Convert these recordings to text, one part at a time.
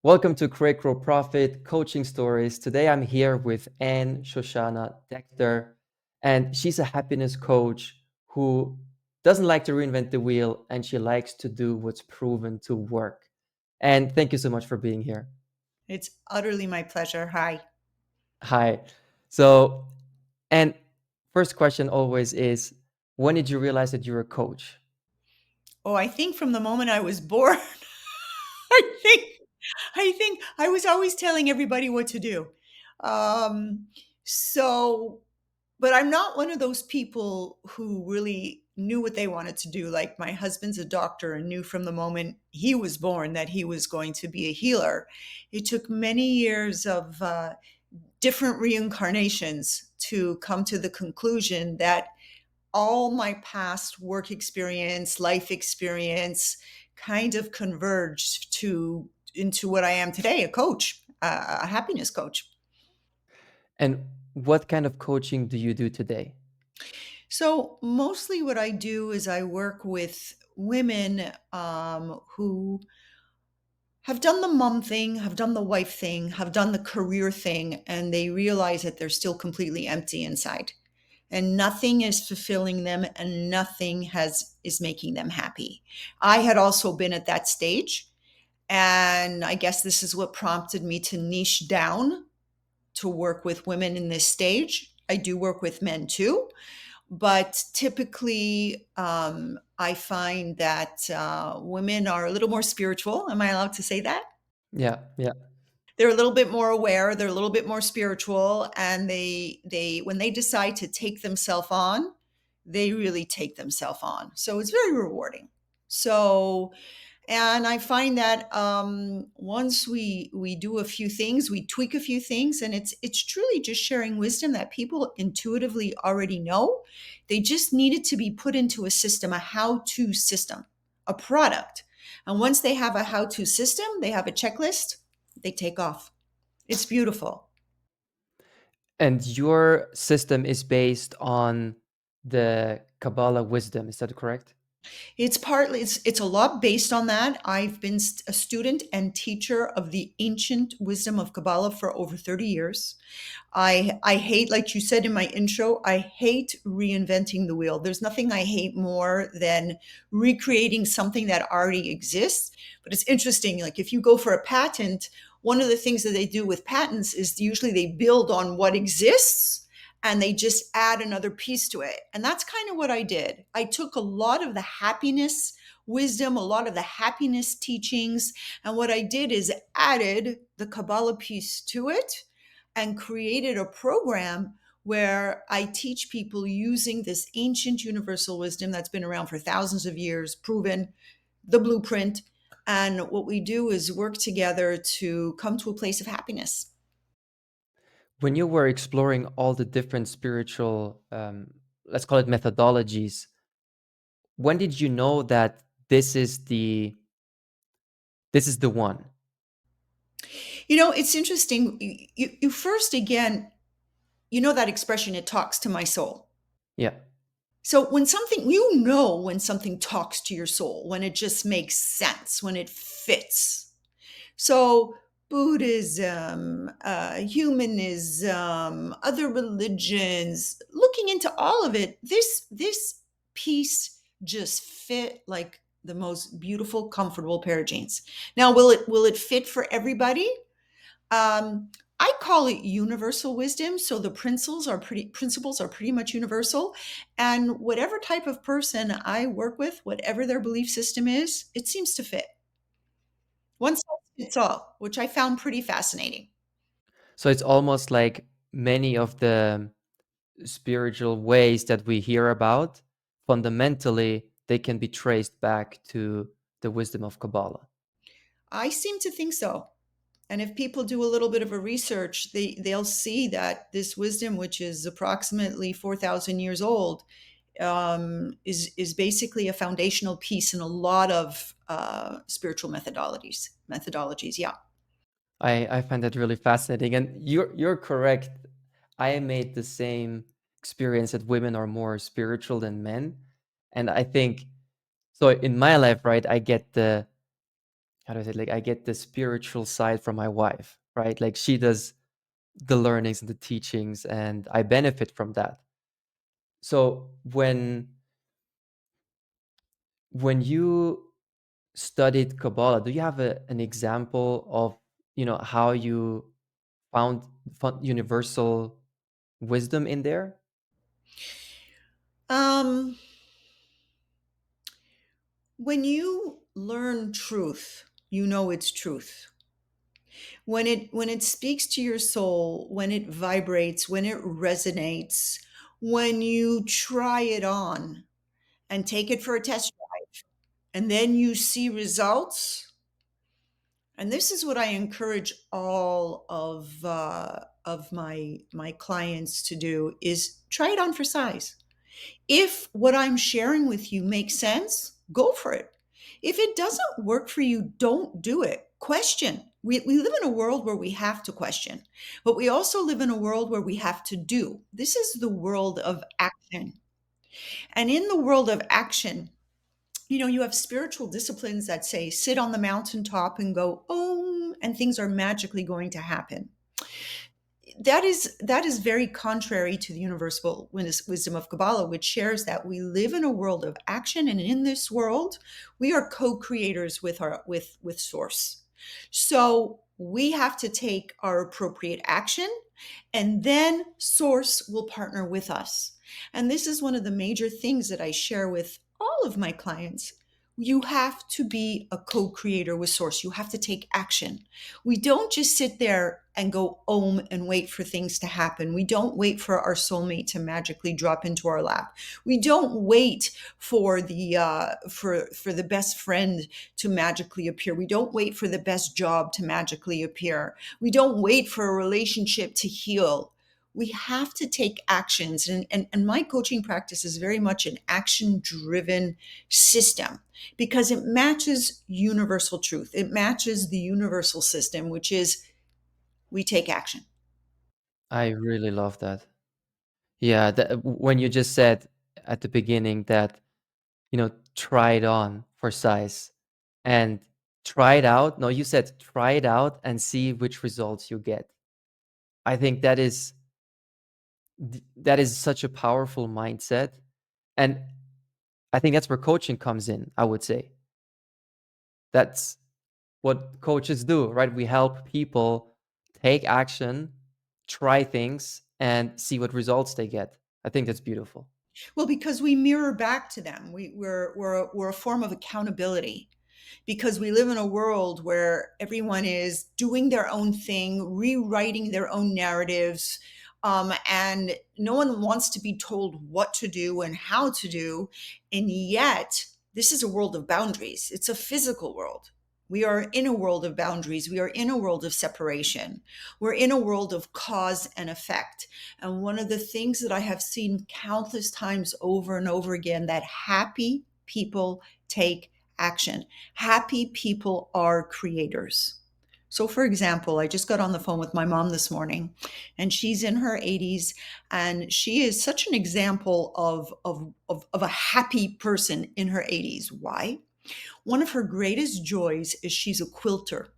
Welcome to CreateGrowProfit Coaching Stories. Today I'm here with Anne Shoshana Deakter, and she's a happiness coach who doesn't like to reinvent the wheel, and she likes to do what's proven to work. And thank you so much for being here. It's utterly my pleasure. Hi. Hi. So, and first question always is, when did you realize that you're a coach? Oh, I think from the moment I was born, I think I think I was always telling everybody what to do. Um, so, but I'm not one of those people who really knew what they wanted to do. Like my husband's a doctor and knew from the moment he was born that he was going to be a healer. It took many years of different reincarnations to come to the conclusion that all my past work experience, life experience kind of converged to into what I am today, a coach, a happiness coach. And what kind of coaching do you do today? So mostly what I do is I work with women who have done the mom thing, have done the wife thing, have done the career thing, and they realize that they're still completely empty inside. And nothing is fulfilling them and nothing has is making them happy. I had also been at that stage, and I guess this is what prompted me to niche down to work with women in this stage. I do work with men too, but typically I find that women are a little more spiritual. Am I allowed to say that? Yeah, yeah. They're a little bit more aware, they're a little bit more spiritual, and they when they decide to take themselves on, they really take themselves on. So it's very rewarding. So and I find that once we do a few things, we tweak a few things, and it's truly just sharing wisdom that people intuitively already know. They just need it to be put into a system, a how-to system, a product. And once they have a how-to system, they have a checklist, they take off. It's beautiful. And your system is based on the Kabbalah wisdom, is that correct? It's a lot based on that. I've been a student and teacher of the ancient wisdom of Kabbalah for over 30 years. I hate, like you said in my intro, I hate reinventing the wheel. There's nothing I hate more than recreating something that already exists. But it's interesting, like if you go for a patent, one of the things that they do with patents is usually they build on what exists and they just add another piece to it. And that's kind of what I did. I took a lot of the happiness wisdom, a lot of the happiness teachings, and what I did is added the Kabbalah piece to it and created a program where I teach people using this ancient universal wisdom that's been around for thousands of years, proven, the blueprint. And what we do is work together to come to a place of happiness. When you were exploring all the different spiritual, let's call it methodologies, when did you know that this is the one? You know, it's interesting. You first, again, you know that expression, it talks to my soul. Yeah. So when something talks to your soul, when it just makes sense, when it fits. So Buddhism, humanism, other religions, looking into all of it, this piece just fit like the most beautiful, comfortable pair of jeans. Now, will it fit for everybody? I call it universal wisdom. So the principles are pretty much universal. And whatever type of person I work with, whatever their belief system is, it seems to fit. One size fits all, which I found pretty fascinating. So it's almost like many of the spiritual ways that we hear about, fundamentally, they can be traced back to the wisdom of Kabbalah. I seem to think so. And if people do a little bit of a research, they'll see that this wisdom, which is approximately 4,000 years old, is basically a foundational piece in a lot of spiritual methodologies. Methodologies, yeah. I find that really fascinating. And you're correct. I made the same experience that women are more spiritual than men. And I think so in my life, right, I get the how do I say, like I get the spiritual side from my wife, right? Like she does the learnings and the teachings, and I benefit from that. So when you studied Kabbalah, do you have an example of, how you found universal wisdom in there? Um, when you learn truth, you know it's truth. When it speaks to your soul, when it vibrates, when it resonates, when you try it on and take it for a test drive, and then you see results. And this is what I encourage all of my clients to do: is try it on for size. If what I'm sharing with you makes sense, go for it. If it doesn't work for you, don't do it. Question. We live in a world where we have to question, but we also live in a world where we have to do. This is the world of action. And in the world of action, you have spiritual disciplines that say sit on the mountaintop and go, oh, and things are magically going to happen. That is very contrary to the universal wisdom of Kabbalah, which shares that we live in a world of action, and in this world, we are co-creators with Source. So we have to take our appropriate action, and then Source will partner with us. And this is one of the major things that I share with all of my clients. You have to be a co-creator with Source. You have to take action. We don't just sit there and go and wait for things to happen. We don't wait for our soulmate to magically drop into our lap. We don't wait for the best friend to magically appear. We don't wait for the best job to magically appear. We don't wait for a relationship to heal. We have to take actions. And my coaching practice is very much an action driven system, because it matches universal truth. It matches the universal system, which is we take action. I really love that. Yeah, when you just said at the beginning that, try it on for size and try it out. No, you said try it out and see which results you get. I think that is such a powerful mindset. And I think that's where coaching comes in, I would say. That's what coaches do, right? We help people take action, try things, and see what results they get. I think that's beautiful. Well, because we mirror back to them. We're a form of accountability, because we live in a world where everyone is doing their own thing, rewriting their own narratives, and no one wants to be told what to do and how to do. And yet, this is a world of boundaries. It's a physical world. We are in a world of boundaries. We are in a world of separation. We're in a world of cause and effect. And one of the things that I have seen countless times over and over again, that happy people take action. Happy people are creators. So, for example, I just got on the phone with my mom this morning, and she's in her 80s, and she is such an example of a happy person in her 80s. Why? One of her greatest joys is she's a quilter,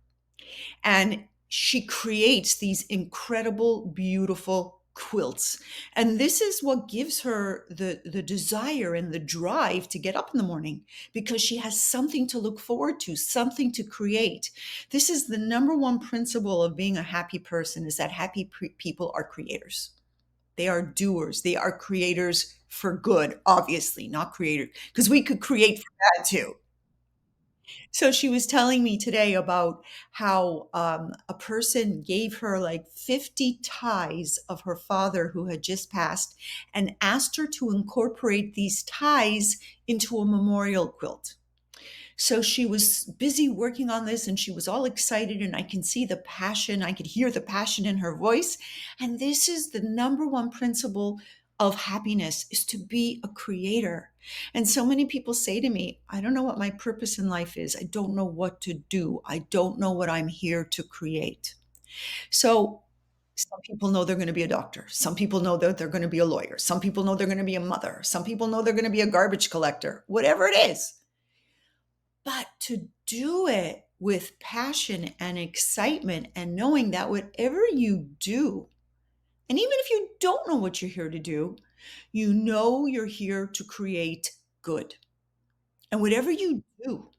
and she creates these incredible, beautiful quilts. And this is what gives her the desire and the drive to get up in the morning, because she has something to look forward to, something to create. This is the number one principle of being a happy person, is that happy people are creators. They are doers. They are creators for good, obviously, not creators, because we could create for bad too. So she was telling me today about how a person gave her like 50 ties of her father who had just passed, and asked her to incorporate these ties into a memorial quilt. So she was busy working on this, and she was all excited, and I can see the passion. I could hear the passion in her voice. And this is the number one principle of happiness, is to be a creator. And so many people say to me, I don't know what my purpose in life is. I don't know what to do. I don't know what I'm here to create. So some people know they're going to be a doctor. Some people know that they're going to be a lawyer. Some people know they're going to be a mother. Some people know they're going to be a garbage collector, whatever it is. But to do it with passion and excitement, and knowing that whatever you do, and even if you don't know what you're here to do, you know you're here to create good. And whatever you do,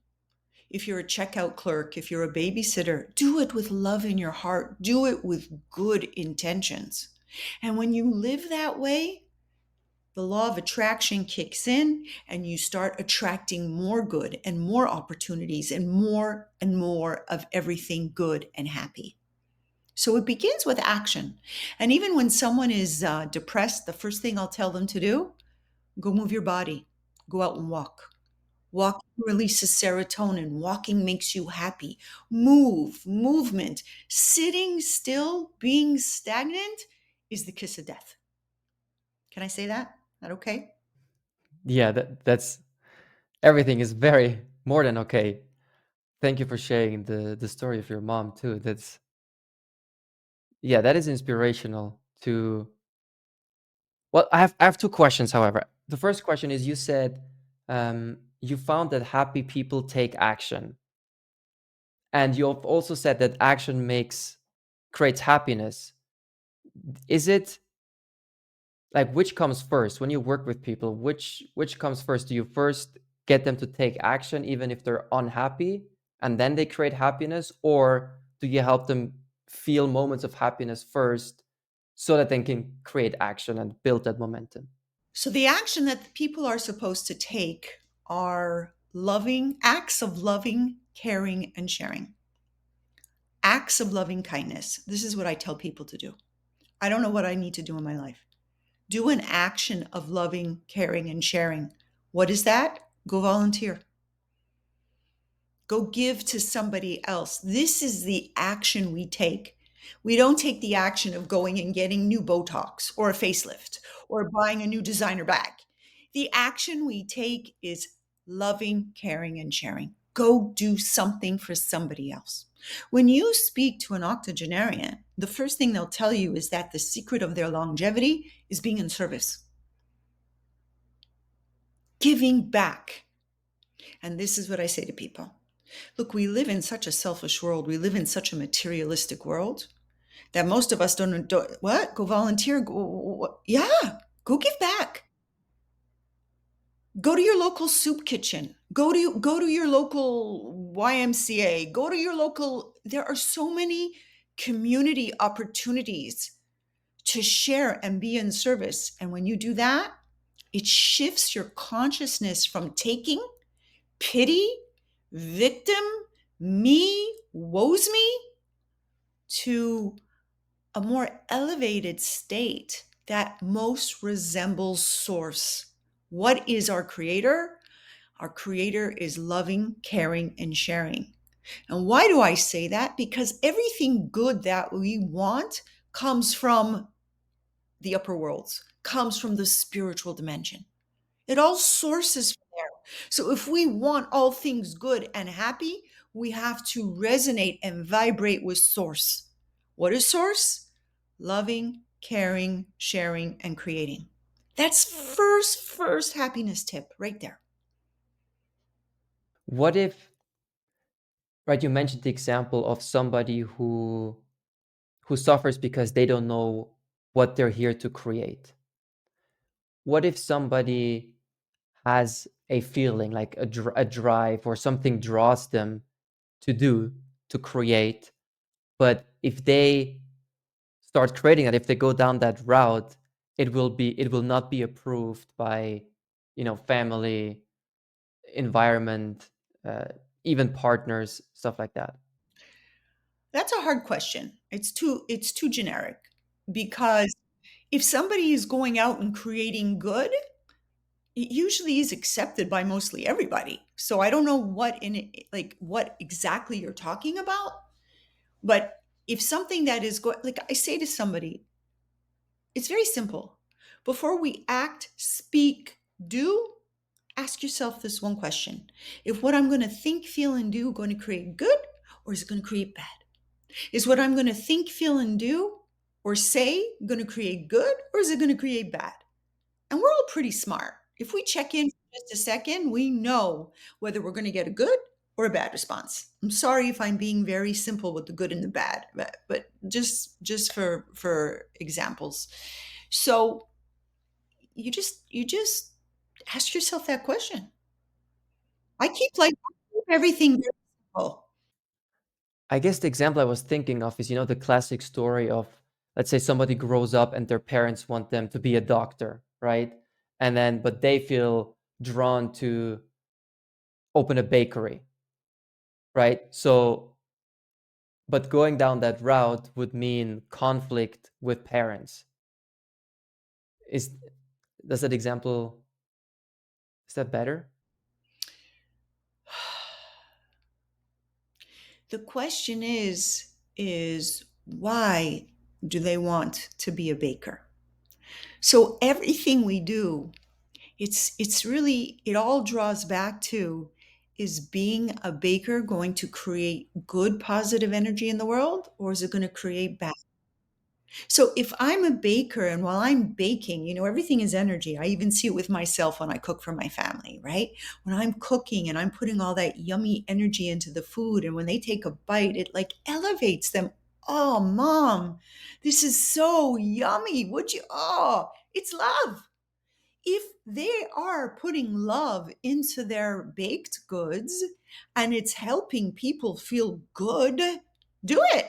if you're a checkout clerk, if you're a babysitter, do it with love in your heart, do it with good intentions. And when you live that way, the law of attraction kicks in and you start attracting more good and more opportunities and more of everything good and happy. So it begins with action. And even when someone is depressed, the first thing I'll tell them to do, go move your body, go out and walk. Walking releases serotonin. Walking makes you happy. Movement. Sitting still, being stagnant is the kiss of death. Can I say that? Is that okay? Yeah, that's everything is very more than okay. Thank you for sharing the story of your mom too. That's yeah, that is inspirational to well, I have two questions, however. The first question is you said you found that happy people take action. And you've also said that action makes creates happiness. Is it like which comes first when you work with people? Which comes first? Do you first get them to take action even if they're unhappy and then they create happiness, or do you help them feel moments of happiness first so that they can create action and build that momentum? So the action that the people are supposed to take are loving acts of loving, caring, and sharing. Acts of loving kindness. This is what I tell people to do. I don't know what I need to do in my life. Do an action of loving, caring, and sharing. What is that? Go volunteer. Go give to somebody else. This is the action we take. We don't take the action of going and getting new Botox or a facelift or buying a new designer bag. The action we take is loving, caring, and sharing. Go do something for somebody else. When you speak to an octogenarian, the first thing they'll tell you is that the secret of their longevity is being in service, giving back. And this is what I say to people. Look, we live in such a selfish world. We live in such a materialistic world that most of us don't what? Go volunteer. Yeah, go give back. Go to your local soup kitchen. Go to your local YMCA. Go to your local. There are so many community opportunities to share and be in service. And when you do that, it shifts your consciousness from taking pity, victim, me, woes me, to a more elevated state that most resembles source. What is our creator? Our creator is loving, caring, and sharing. And why do I say that? Because everything good that we want comes from the upper worlds, comes from the spiritual dimension. It all sources from there. So if we want all things good and happy, we have to resonate and vibrate with source. What is source? Loving, caring, sharing, and creating. That's first happiness tip right there. What if, right, you mentioned the example of somebody who suffers because they don't know what they're here to create. What if somebody has a feeling like a drive or something draws them to do, to create, but if they start creating that, if they go down that route, it will not be approved by, family, environment, uh, even partners, stuff like that. That's a hard question. It's too generic because if somebody is going out and creating good, it usually is accepted by mostly everybody. So I don't know what in it, like what exactly you're talking about, but if something that is going, like I say to somebody, it's very simple. Before we act, speak, do, ask yourself this one question. If what I'm going to think, feel, and do going to create good, or is it going to create bad? Is what I'm going to think, feel, and do or say going to create good, or is it going to create bad? And we're all pretty smart. If we check in for just a second, we know whether we're going to get a good or a bad response. I'm sorry if I'm being very simple with the good and the bad, but just for examples. So you just ask yourself that question. I keep everything very simple. I guess the example I was thinking of is, the classic story of, let's say somebody grows up and their parents want them to be a doctor, right? And then, but they feel drawn to open a bakery, right? So, but going down that route would mean conflict with parents. Is does that example, is that better? The question is why do they want to be a baker? So everything we do, it's really, it all draws back to, is being a baker going to create good positive energy in the world, or is it going to create bad? So if I'm a baker and while I'm baking, everything is energy. I even see it with myself when I cook for my family, right? When I'm cooking and I'm putting all that yummy energy into the food, and when they take a bite, it like elevates them. Oh, mom, this is so yummy. Would you? Oh, it's love. If they are putting love into their baked goods and it's helping people feel good, do it.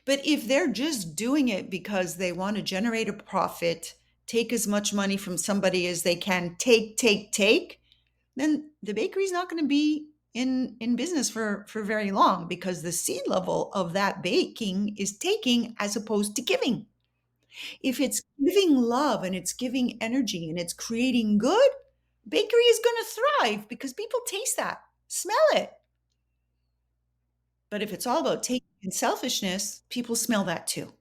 But if they're just doing it because they want to generate a profit, take as much money from somebody as they can, take, then the bakery's not going to be in business for very long, because the seed level of that baking is taking as opposed to giving. If it's giving love and it's giving energy and it's creating good, bakery is going to thrive because people taste that, smell it. But if it's all about taking and selfishness, people smell that too.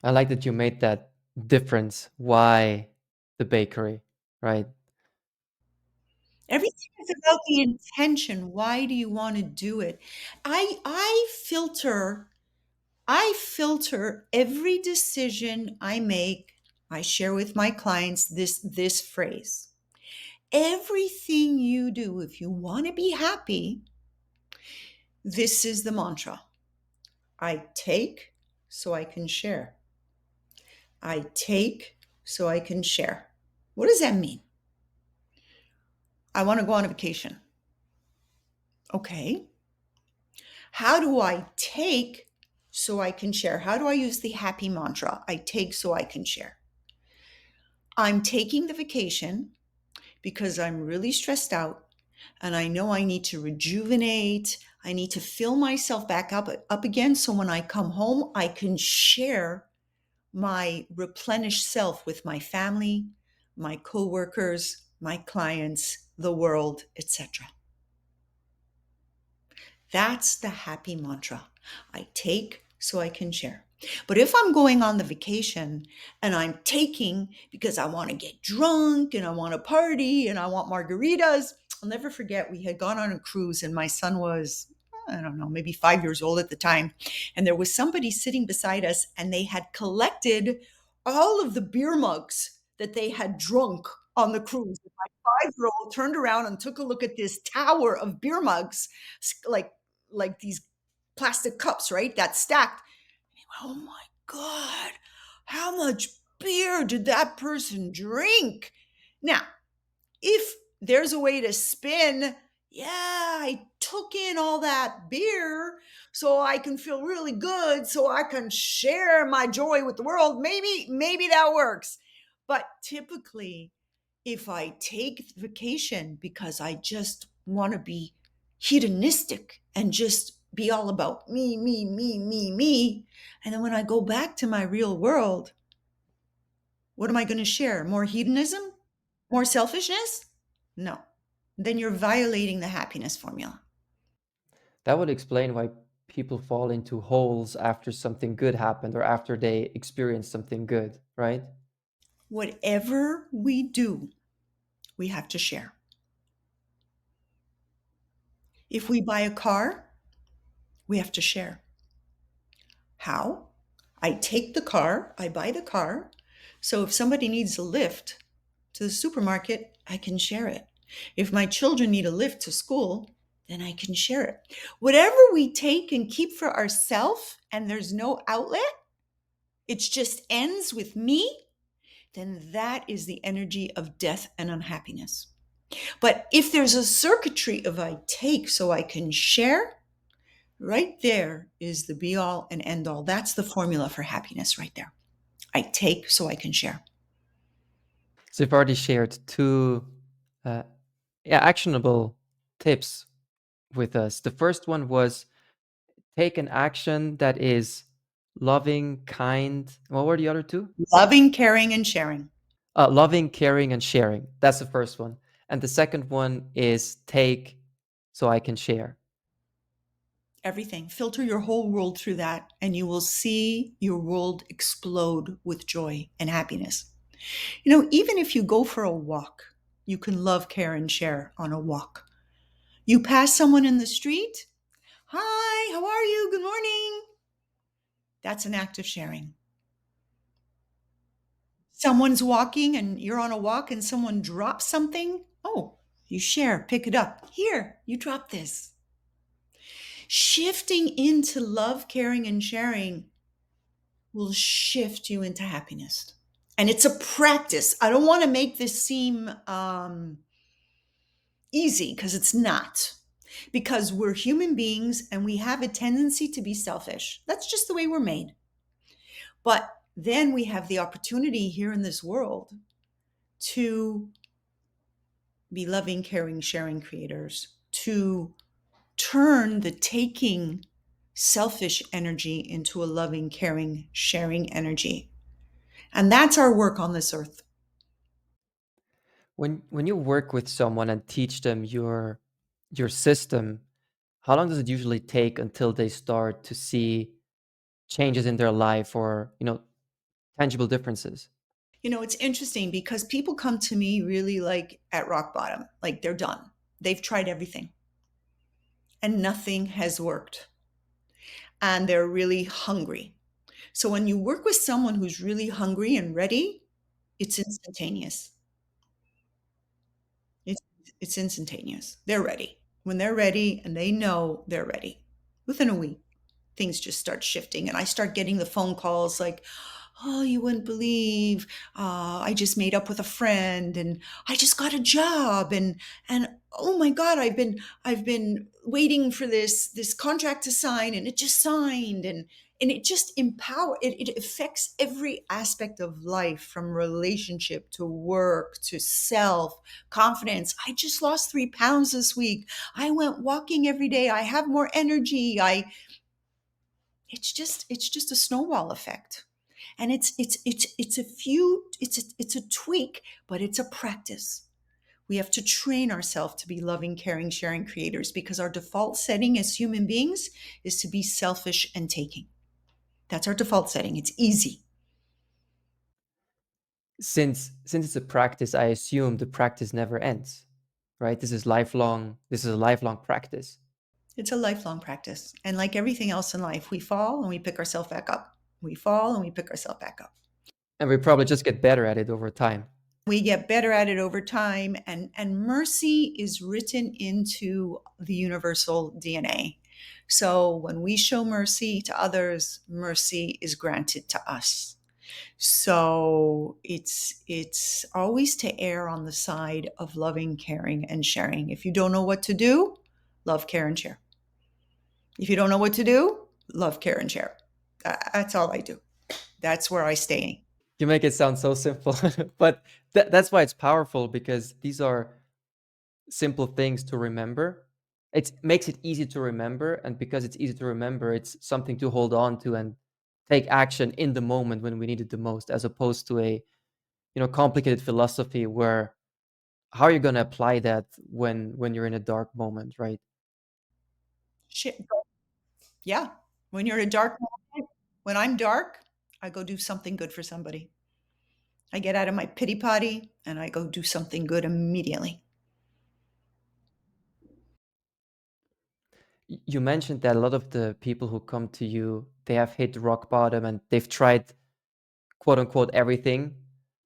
I like that you made that difference. Why the bakery, right? Everything is about the intention. Why do you want to do it? I filter every decision I make. I share with my clients this phrase. Everything you do, if you want to be happy, this is the mantra. I take so I can share. I take so I can share. What does that mean? I want to go on a vacation. Okay. How do I take so I can share? How do I use the happy mantra? I take so I can share. I'm taking the vacation because I'm really stressed out and I know I need to rejuvenate. I need to fill myself back up again, so when I come home, I can share my replenished self with my family, my coworkers, my clients, the world, etc. That's the happy mantra. I take so I can share. But if I'm going on the vacation and I'm taking because I want to get drunk and I want to party and I want margaritas, I'll never forget, we had gone on a cruise and my son was, I don't know, maybe 5 years old at the time. And there was somebody sitting beside us and they had collected all of the beer mugs that they had drunk on the cruise. My 5 year old turned around and took a look at this tower of beer mugs, like these plastic cups, right? That's stacked. Oh my God, how much beer did that person drink? Now, if there's a way to spin, yeah, I took in all that beer so I can feel really good, so I can share my joy with the world. Maybe that works. But typically, if I take vacation because I just want to be hedonistic and just be all about me, and then when I go back to my real world, what am I going to share? More hedonism? More selfishness? No. Then you're violating the happiness formula. That would explain why people fall into holes after something good happened or after they experience something good, right? Whatever we do, we have to share. If we buy a car, we have to share. How? I take the car, I buy the car. So if somebody needs a lift to the supermarket, I can share it. If my children need a lift to school, then I can share it. Whatever we take and keep for ourselves and there's no outlet, it just ends with me, then that is the energy of death and unhappiness. But if there's a circuitry of I take so I can share, right there is the be all and end all. That's the formula for happiness right there. I take so I can share. So you've already shared two uh, yeah, actionable tips with us. The first one was take an action that is loving, kind. What were the other two? Loving, caring, and sharing. Loving, caring, and sharing. That's the first one. And the second one is take so I can share. Everything. Filter your whole world through that, and you will see your world explode with joy and happiness. Even if you go for a walk, you can love, care, and share on a walk. You pass someone in the street. Hi, how are you? Good morning. That's an act of sharing. Someone's walking and you're on a walk and someone drops something. Oh, you share, pick it up. Here, you drop this. Shifting into love, caring, and sharing will shift you into happiness. And it's a practice. I don't want to make this seem easy because it's not. Because we're human beings and we have a tendency to be selfish. That's just the way we're made. But then we have the opportunity here in this world to be loving, caring, sharing creators, to turn the taking selfish energy into a loving, caring, sharing energy. And that's our work on this earth. When you work with someone and teach them your system, how long does it usually take until they start to see changes in their life or, tangible differences? It's interesting because people come to me really like at rock bottom, like they're done. They've tried everything and nothing has worked. And they're really hungry. So when you work with someone who's really hungry and ready, it's instantaneous. It's, it's instantaneous. They're ready. When they're ready and they know they're ready, within a week, things just start shifting. And I start getting the phone calls like, oh, you wouldn't believe, I just made up with a friend and I just got a job. And oh my God, I've been waiting for this contract to sign and it just signed. And it just it affects every aspect of life, from relationship to work to self confidence. I just lost 3 pounds this week. I went walking every day. I have more energy. I it's just a snowball effect. And it's a tweak, but it's a practice. We have to train ourselves to be loving, caring, sharing creators, because our default setting as human beings is to be selfish and taking. That's our default setting. It's easy. Since it's a practice, I assume the practice never ends, right? This is a lifelong practice. It's a lifelong practice. And like everything else in life, we fall and we pick ourselves back up. We fall and we pick ourselves back up. And we probably just get better at it over time. We get better at it over time, and mercy is written into the universal DNA. So when we show mercy to others, mercy is granted to us. So it's always to err on the side of loving, caring, and sharing. If you don't know what to do, love, care, and share. If you don't know what to do, love, care, and share. That's all I do. That's where I stay. You make it sound so simple, but that's why it's powerful, because these are simple things to remember. It makes it easy to remember, and because it's easy to remember, it's something to hold on to and take action in the moment when we need it the most, as opposed to a complicated philosophy where how are you going to apply that when you're in a dark moment, right? Shit. Yeah. When you're in a dark moment, when I'm dark, I go do something good for somebody. I get out of my pity potty and I go do something good immediately. You mentioned that a lot of the people who come to you, they have hit rock bottom and they've tried quote unquote everything.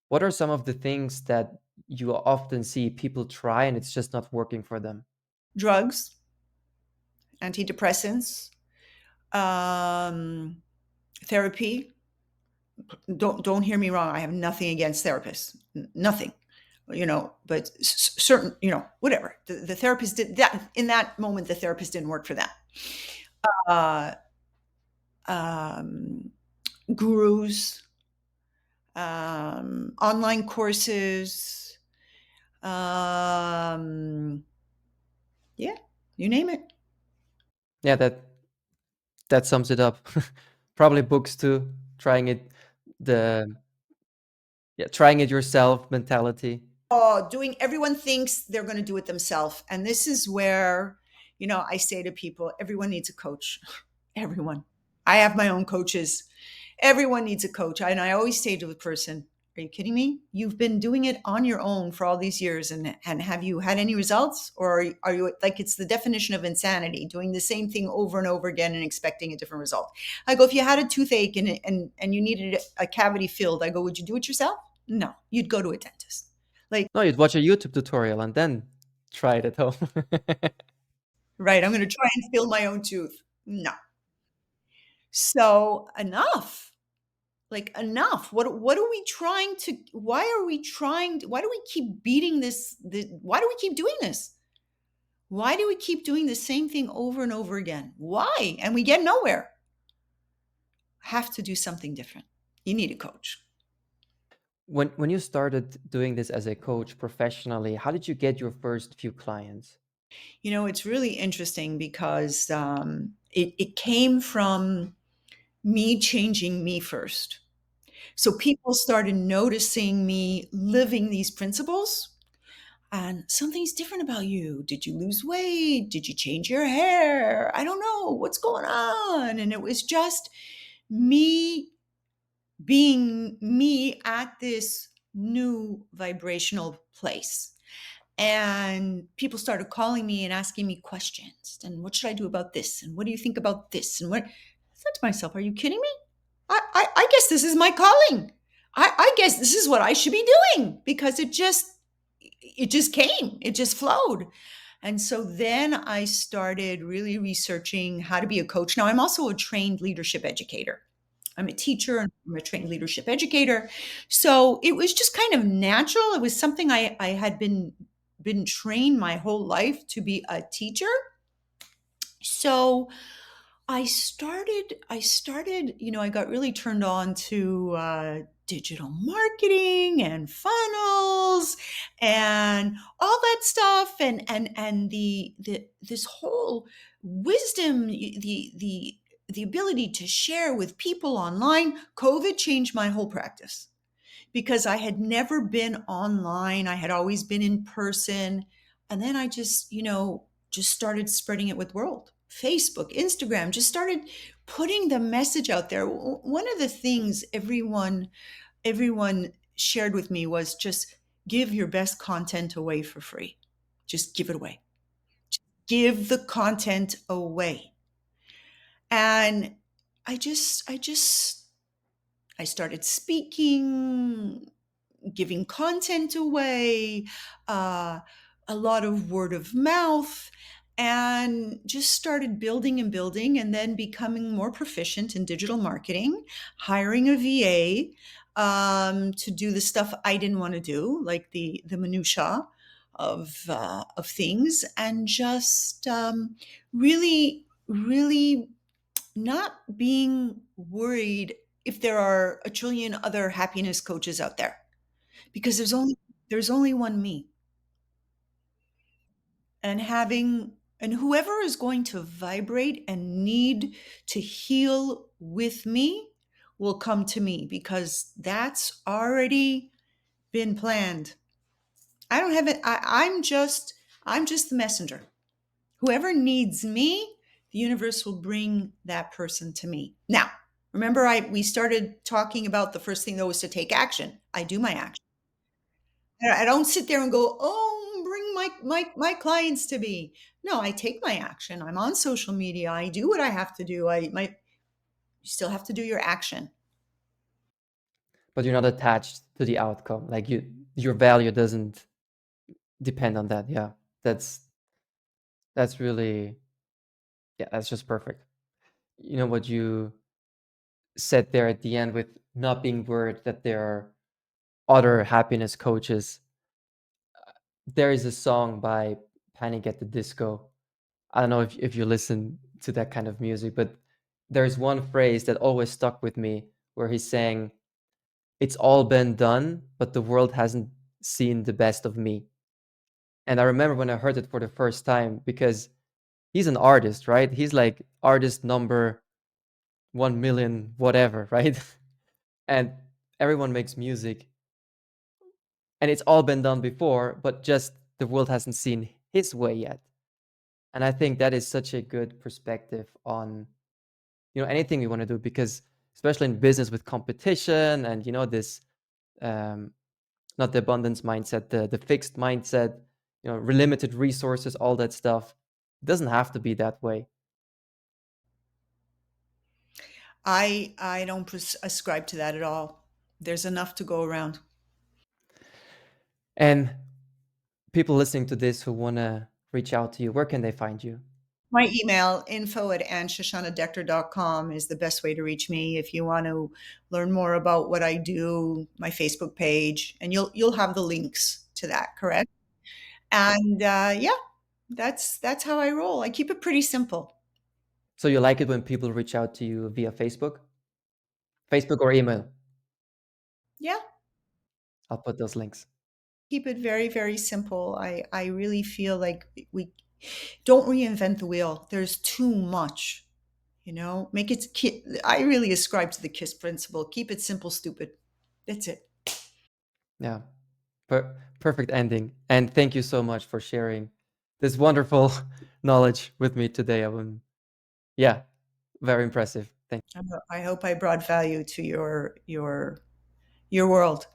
What are some of the things that you often see people try and it's just not working for them? Drugs, antidepressants, um, therapy. Don't hear me wrong. I have nothing against therapists. Nothing. But certain, whatever. The therapist did that in that moment. The therapist didn't work for them. Uh, um, Gurus, online courses, um, yeah, you name it. Yeah, that sums it up. Probably books too, trying it the yeah, trying it yourself mentality. Oh, doing everyone thinks they're going to do it themselves. And this is where, I say to people, everyone needs a coach. Everyone. I have my own coaches. Everyone needs a coach. And I always say to the person, are you kidding me? You've been doing it on your own for all these years. And have you had any results? Or are you like, it's the definition of insanity, doing the same thing over and over again and expecting a different result? I go, if you had a toothache and you needed a cavity filled, I go, would you do it yourself? No, you'd go to a dentist. Like, No, you'd watch a YouTube tutorial and then try it at home. right, I'm going to try and fill my own tooth. No. So enough. Like enough. What are we trying to why do we keep beating why do we keep doing this? Why do we keep doing the same thing over and over again? Why? And we get nowhere. Have to do something different. You need a coach. When you started doing this as a coach professionally, how did you get your first few clients? It's really interesting because it came from me changing me first. So people started noticing me living these principles, and something's different about you. Did you lose weight? Did you change your hair? I don't know. What's going on? And it was just me being me at this new vibrational place. And people started calling me and asking me questions. And what should I do about this? And what do you think about this? And what I said to myself, are you kidding me? I guess this is my calling. I guess this is what I should be doing, because it just came, it just flowed. And so then I started really researching how to be a coach. Now I'm also a trained leadership educator. I'm a teacher and I'm a trained leadership educator. So it was just kind of natural. It was something I had been trained my whole life to be a teacher. So I started, I got really turned on to digital marketing and funnels and all that stuff, and the this whole wisdom, the ability to share with people online. COVID changed my whole practice because I had never been online. I had always been in person. And then I just started spreading it with world. Facebook, Instagram, just started putting the message out there. One of the things everyone shared with me was just give your best content away for free. Just give it away. Give the content away. And I started speaking, giving content away, uh, a lot of word of mouth, and just started building and building, and then becoming more proficient in digital marketing, hiring a VA to do the stuff I didn't want to do, like the minutia of things, and just really, really not being worried if there are a trillion other happiness coaches out there, because there's only one me. And whoever is going to vibrate and need to heal with me will come to me, because that's already been planned. I don't have it. I'm just the messenger. Whoever needs me, the universe will bring that person to me. Now, remember, we started talking about the first thing though was to take action. I do my action. I don't sit there and go, oh, bring my clients to me. No, I take my action. I'm on social media. I do what I have to do. You still have to do your action. But you're not attached to the outcome. Like your value doesn't depend on that. Yeah, that's that's really, yeah, that's just perfect. You know what you said there at the end with not being worried that there are other happiness coaches. There is a song by Panic at the Disco. I don't know if you listen to that kind of music, but there's one phrase that always stuck with me where he's saying, "It's all been done, but the world hasn't seen the best of me." And I remember when I heard it for the first time because he's an artist, right? He's like artist number 1 million, whatever, right? And everyone makes music and it's all been done before, but just the world hasn't seen his way yet. And I think that is such a good perspective on, anything we want to do, because especially in business with competition and, this, um, not the abundance mindset, the fixed mindset, limited resources, all that stuff. It doesn't have to be that way. I don't ascribe to that at all. There's enough to go around. And people listening to this who want to reach out to you, where can they find you? My email, info@anneshoshanadeakter.com, is the best way to reach me if you want to learn more about what I do, my Facebook page, and you'll have the links to that, correct? And yeah, that's how I roll. I keep it pretty simple. So you like it when people reach out to you via Facebook or email? Yeah, I'll put those links. keep it very, very simple. I really feel like we don't reinvent the wheel. There's too much, make it, I really ascribe to the KISS principle. Keep it simple, stupid. That's it. Yeah. Perfect ending. And thank you so much for sharing this wonderful knowledge with me today. Yeah, very impressive. Thank I hope I brought value to your world.